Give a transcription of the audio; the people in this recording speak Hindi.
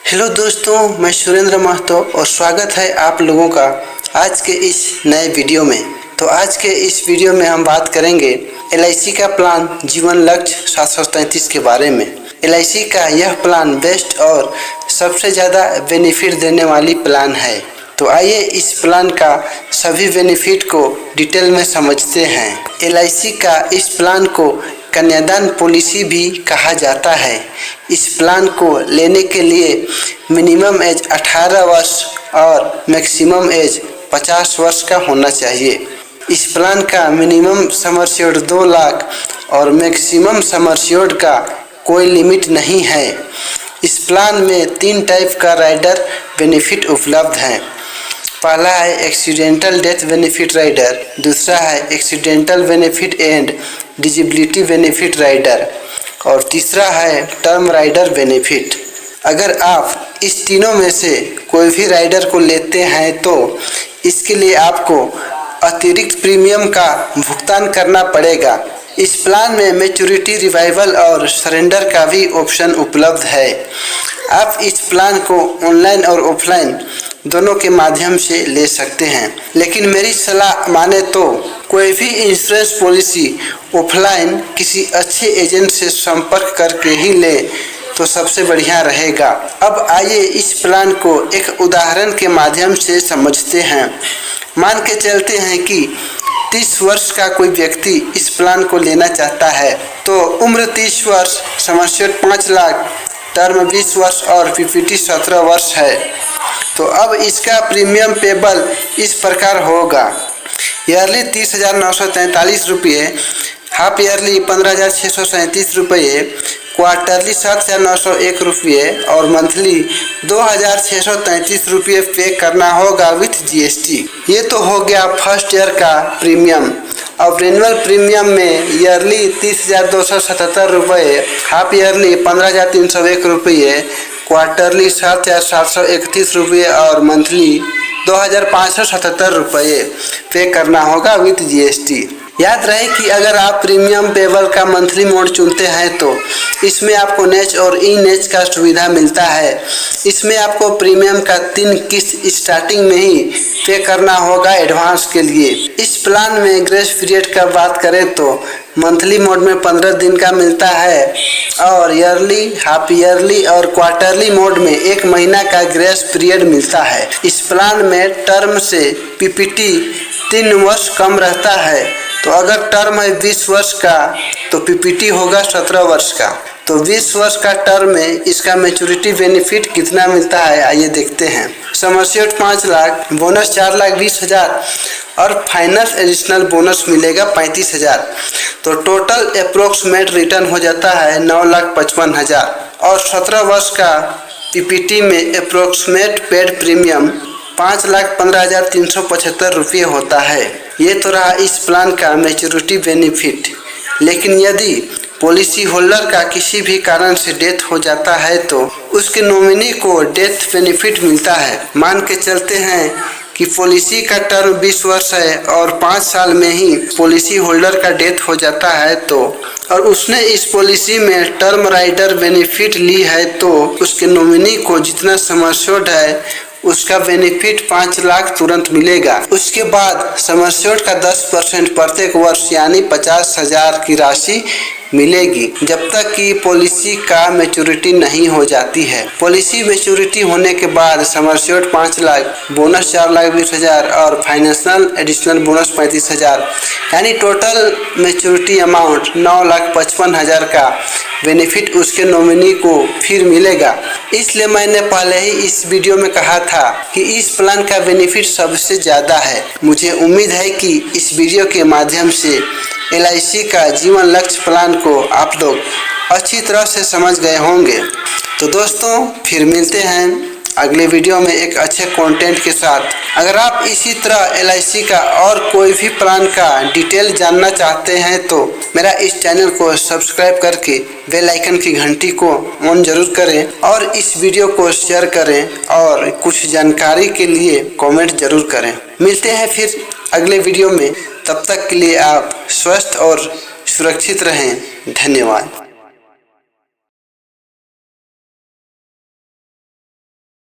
हेलो दोस्तों, मैं सुरेंद्र महतो और स्वागत है आप लोगों का आज के इस नए वीडियो में। तो आज के इस वीडियो में हम बात करेंगे LIC का प्लान जीवन लक्ष्य 733 के बारे में। LIC का यह प्लान बेस्ट और सबसे ज़्यादा बेनिफिट देने वाली प्लान है। तो आइए इस प्लान का सभी बेनिफिट को डिटेल में समझते हैं। LIC का इस प्लान को कन्यादान पॉलिसी भी कहा जाता है। इस प्लान को लेने के लिए मिनिमम एज 18 वर्ष और मैक्सिमम एज 50 वर्ष का होना चाहिए। इस प्लान का मिनिमम सम एश्योर्ड 2 लाख और मैक्सिमम सम एश्योर्ड का कोई लिमिट नहीं है। इस प्लान में 3 टाइप का राइडर बेनिफिट उपलब्ध हैं। पहला है एक्सीडेंटल डेथ बेनिफिट राइडर, दूसरा है accidental benefit and disability benefit rider और तीसरा है टर्म राइडर बेनिफिट। अगर आप इस तीनों में से कोई भी राइडर को लेते हैं तो इसके लिए आपको अतिरिक्त प्रीमियम का भुगतान करना पड़ेगा। इस प्लान में मैच्योरिटी रिवाइवल और सरेंडर का भी ऑप्शन उपलब्ध है। आप इस प्लान को ऑनलाइन और ऑफलाइन दोनों के माध्यम से ले सकते हैं, लेकिन मेरी सलाह माने तो कोई भी इंश्योरेंस पॉलिसी ऑफलाइन किसी अच्छे एजेंट से संपर्क करके ही ले तो सबसे बढ़िया रहेगा। अब आइए इस प्लान को एक उदाहरण के माध्यम से समझते हैं। मान के चलते हैं कि 30 वर्ष का कोई व्यक्ति इस प्लान को लेना चाहता है, तो उम्र 30 वर्ष, सम एश्योर्ड 5 लाख, टर्म 20 वर्ष और PPT 17 वर्ष है। तो अब इसका प्रीमियम पेबल इस प्रकार होगा: ईयरली 30,943 रुपये, हाफ ईयरली 15,637 रुपये, क्वार्टरली 7,901 रुपये और मंथली 2,633 रुपये पे करना होगा विथ GST। ये तो हो गया फर्स्ट ईयर का प्रीमियम। अब रेनुअल प्रीमियम में ईयरली 30,277 रुपये, हाफ ईयरली 15,301 रुपये, क्वार्टरली 7,731 रुपये और मंथली 2,577 रुपये पे करना होगा विथ GST। याद रहे कि अगर आप प्रीमियम पेबल का मंथली मोड चुनते हैं तो इसमें आपको नेच और ई नेच का सुविधा मिलता है। इसमें आपको प्रीमियम का 3 किस्त स्टार्टिंग में ही पे करना होगा एडवांस के लिए। इस प्लान में ग्रेस पीरियड का बात करें तो मंथली मोड में 15 दिन का मिलता है और ईयरली, हाफ ईयरली और क्वार्टरली मोड में 1 महीना का ग्रेस पीरियड मिलता है। इस प्लान में टर्म से PPT 3 वर्ष कम रहता है। तो अगर टर्म है 20 वर्ष का तो PPT होगा 17 वर्ष का। तो 20 वर्ष का टर्म में इसका मैच्योरिटी बेनिफिट कितना मिलता है आइए देखते हैं। सम एश्योर्ड 5 लाख, बोनस 4,20,000 और फाइनल एडिशनल बोनस मिलेगा 35,000। तो टोटल अप्रोक्सीमेट रिटर्न हो जाता है 9,55,000 और 17 वर्ष का PPT में अप्रोक्सीमेट पेड प्रीमियम 5,15,375 रुपये होता है। ये तो रहा इस प्लान का मैच्योरिटी बेनिफिट। लेकिन यदि पॉलिसी होल्डर का किसी भी कारण से डेथ हो जाता है तो उसके नॉमिनी को डेथ बेनिफिट मिलता है। मान के चलते हैं कि पॉलिसी का टर्म 20 वर्ष है और 5 साल में ही पॉलिसी होल्डर का डेथ हो जाता है तो और उसने इस पॉलिसी में टर्म राइडर बेनिफिट ली है तो उसके नॉमिनी को जितना सम एश्योर्ड है उसका बेनिफिट 5 लाख तुरंत मिलेगा। उसके बाद सम एश्योर्ड का 10% प्रत्येक वर्ष यानी 50,000 की राशि मिलेगी जब तक कि पॉलिसी का मैच्योरिटी नहीं हो जाती है। पॉलिसी मैच्योरिटी होने के बाद सम एश्योर्ड 5 लाख, बोनस 4,20,000 और फाइनेंशियल एडिशनल बोनस 35,000 यानी टोटल मैच्योरिटी अमाउंट 9,55,000 का बेनिफिट उसके नॉमिनी को फिर मिलेगा। इसलिए मैंने पहले ही इस वीडियो में कहा था कि इस प्लान का बेनिफिट सबसे ज़्यादा है। मुझे उम्मीद है कि इस वीडियो के माध्यम से LIC का जीवन लक्ष्य प्लान को आप लोग अच्छी तरह से समझ गए होंगे। तो दोस्तों फिर मिलते हैं अगले वीडियो में एक अच्छे कंटेंट के साथ। अगर आप इसी तरह LIC का और कोई भी प्लान का डिटेल जानना चाहते हैं तो मेरा इस चैनल को सब्सक्राइब करके बेल आइकन की घंटी को ऑन जरूर करें और इस वीडियो को शेयर करें और कुछ जानकारी के लिए कमेंट जरूर करें। मिलते हैं फिर अगले वीडियो में। तब तक के लिए आप स्वस्थ और सुरक्षित रहें। धन्यवाद।